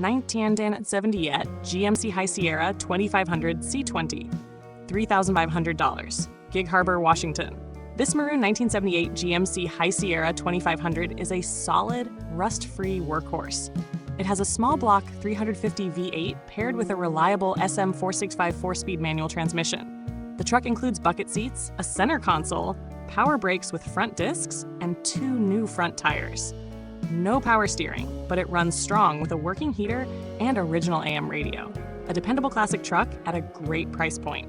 1978 GMC High Sierra 2500 C20, $3,500, Gig Harbor, Washington. This maroon 1978 GMC High Sierra 2500 is a solid, rust-free workhorse. It has a small block 350 V8 paired with a reliable SM465 4-speed manual transmission. The truck includes bucket seats, a center console, power brakes with front discs, and 2 new front tires. No power steering, but it runs strong with a working heater and original AM radio. A dependable classic truck at a great price point.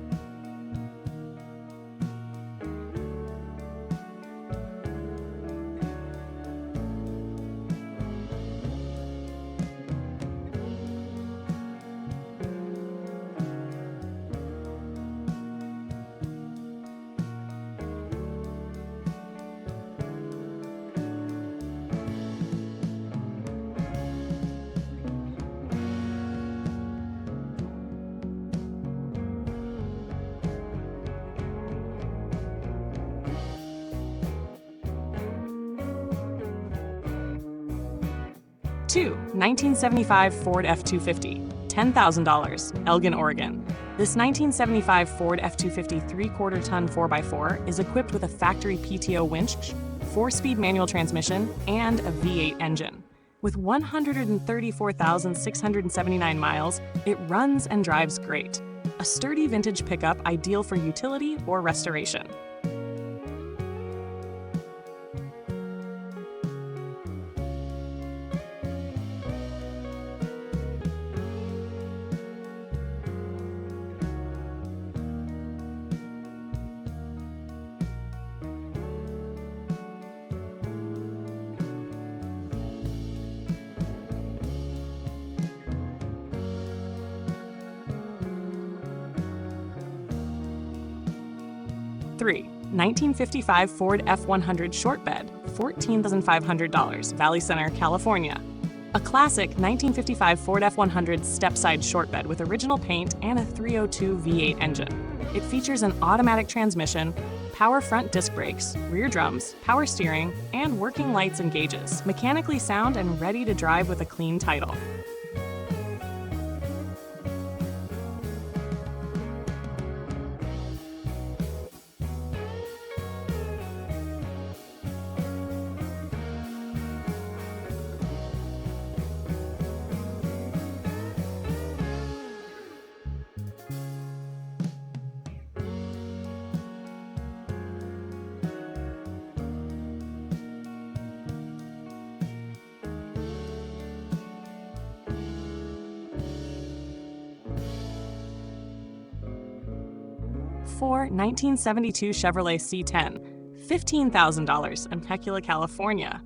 Two, 1975 Ford F-250, $10,000, Elgin, Oregon. This 1975 Ford F-250 3/4-ton 4x4 is equipped with a factory PTO winch, 4-speed manual transmission, and a V8 engine. With 134,679 miles, it runs and drives great. A sturdy vintage pickup ideal for utility or restoration. Three, 1955 Ford F-100 Shortbed, $14,500, Valley Center, California. A classic 1955 Ford F-100 step-side shortbed with original paint and a 302 V8 engine. It features an automatic transmission, power front disc brakes, rear drums, power steering, and working lights and gauges. Mechanically sound and ready to drive with a clean title. Four, 1972 Chevrolet C10, $15,000, Temecula, California.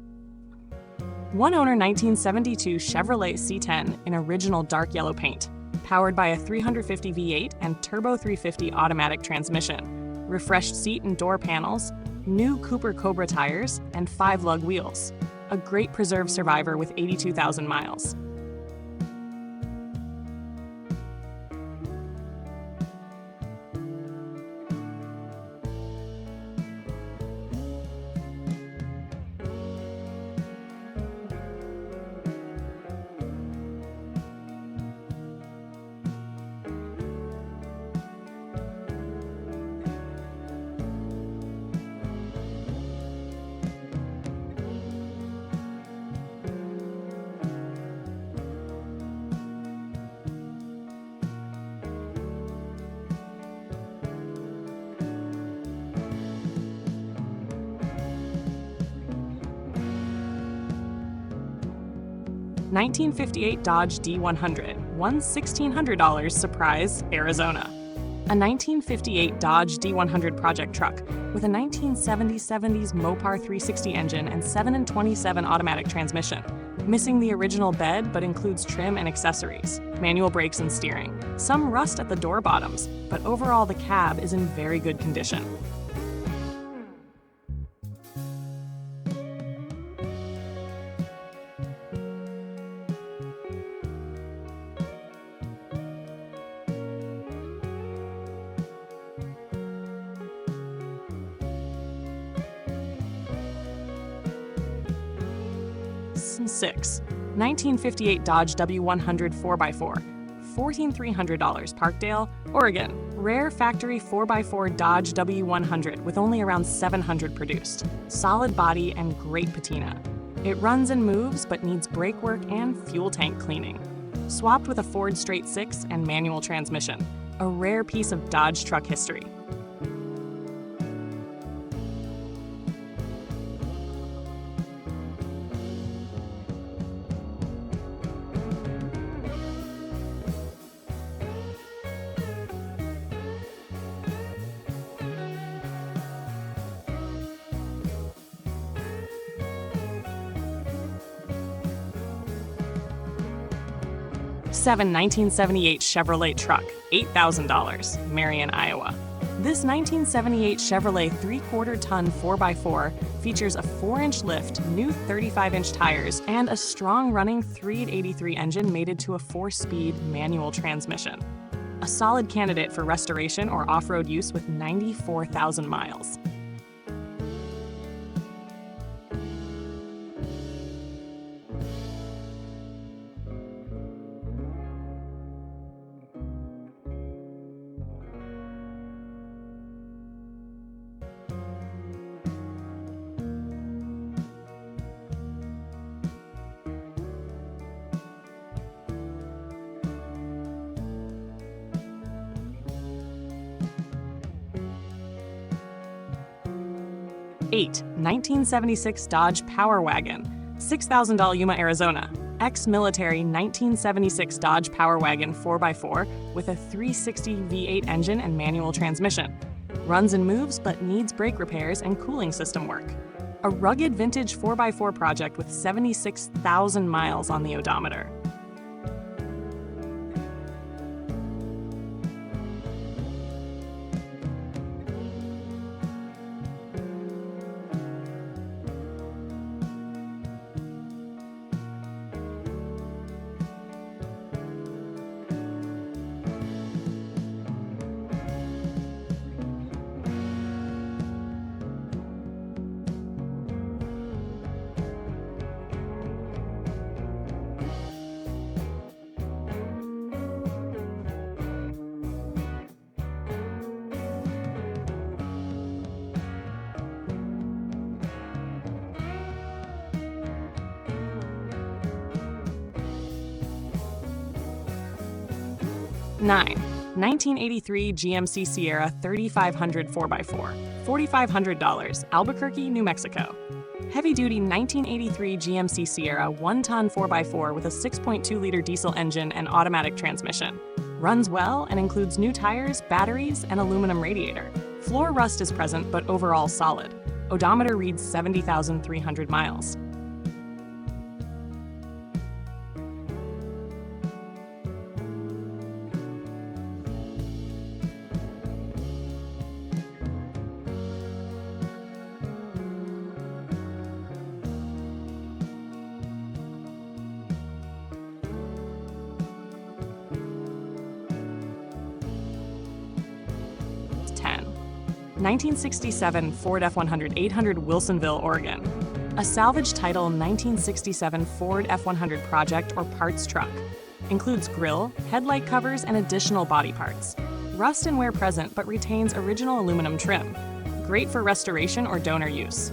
One owner 1972 Chevrolet C10 in original dark yellow paint, powered by a 350 V8 and turbo 350 automatic transmission, refreshed seat and door panels, new Cooper Cobra tires, and 5-lug wheels. A great preserved survivor with 82,000 miles. $1958 Dodge D100, won $1,600, surprise, Arizona. A 1958 Dodge D100 project truck with a 1970s Mopar 360 engine and 7/27 automatic transmission. Missing the original bed, but includes trim and accessories, manual brakes and steering. Some rust at the door bottoms, but overall the cab is in very good condition. Six, 1958 Dodge W100 4x4, $14,300, Parkdale, Oregon. Rare factory 4x4 Dodge W100 with only around 700 produced. Solid body and great patina. It runs and moves but needs brake work and fuel tank cleaning. Swapped with a Ford straight six and manual transmission. A rare piece of Dodge truck history. Seven 1978 Chevrolet truck, $8,000, Marion, Iowa. This 1978 Chevrolet 3/4-ton 4x4 features a 4-inch lift, new 35-inch tires, and a strong running 383 engine mated to a 4-speed manual transmission. A solid candidate for restoration or off-road use with 94,000 miles. Eight 1976 Dodge Power Wagon, $6,000, Yuma, Arizona. Ex-military 1976 Dodge Power Wagon 4x4 with a 360 V8 engine and manual transmission. Runs and moves but needs brake repairs and cooling system work. A rugged vintage 4x4 project with 76,000 miles on the odometer. Nine 1983 GMC Sierra 3500 4x4, $4,500, Albuquerque, New Mexico. Heavy-duty 1983 GMC Sierra 1-ton 4x4 with a 6.2-liter diesel engine and automatic transmission. Runs well and includes new tires, batteries, and aluminum radiator. Floor rust is present but overall solid. Odometer reads 70,300 miles. Ten 1967 Ford F100 800 Wilsonville, Oregon. A salvage title 1967 Ford F100 project or parts truck. Includes grille, headlight covers, and additional body parts. Rust and wear present but retains original aluminum trim. Great for restoration or donor use.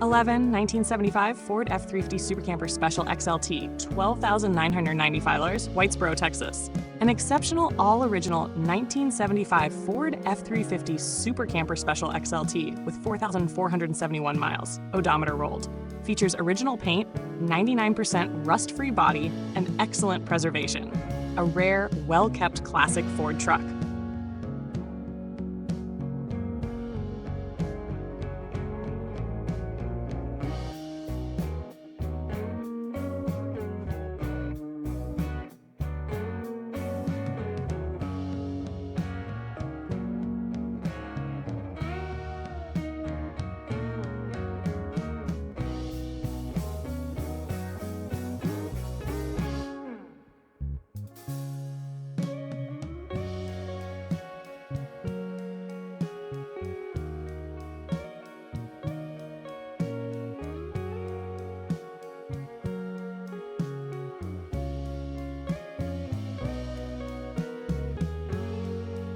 11. 1975 Ford F-350 Super Camper Special XLT, $12,990, Whitesboro, Texas. An exceptional all-original 1975 Ford F-350 Super Camper Special XLT with 4,471 miles, odometer rolled. Features original paint, 99% rust-free body, and excellent preservation. A rare, well-kept classic Ford truck.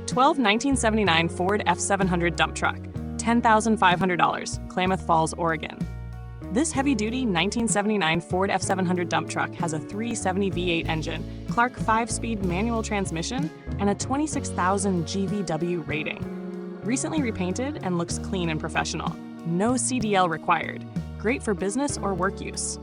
"12. 1979 Ford F700 dump truck, $10,500, Klamath Falls, Oregon. This heavy-duty 1979 Ford F700 dump truck has a 370 V8 engine, Clark 5-speed manual transmission, and a 26,000 GVW rating. Recently repainted and looks clean and professional. No CDL required. Great for business or work use.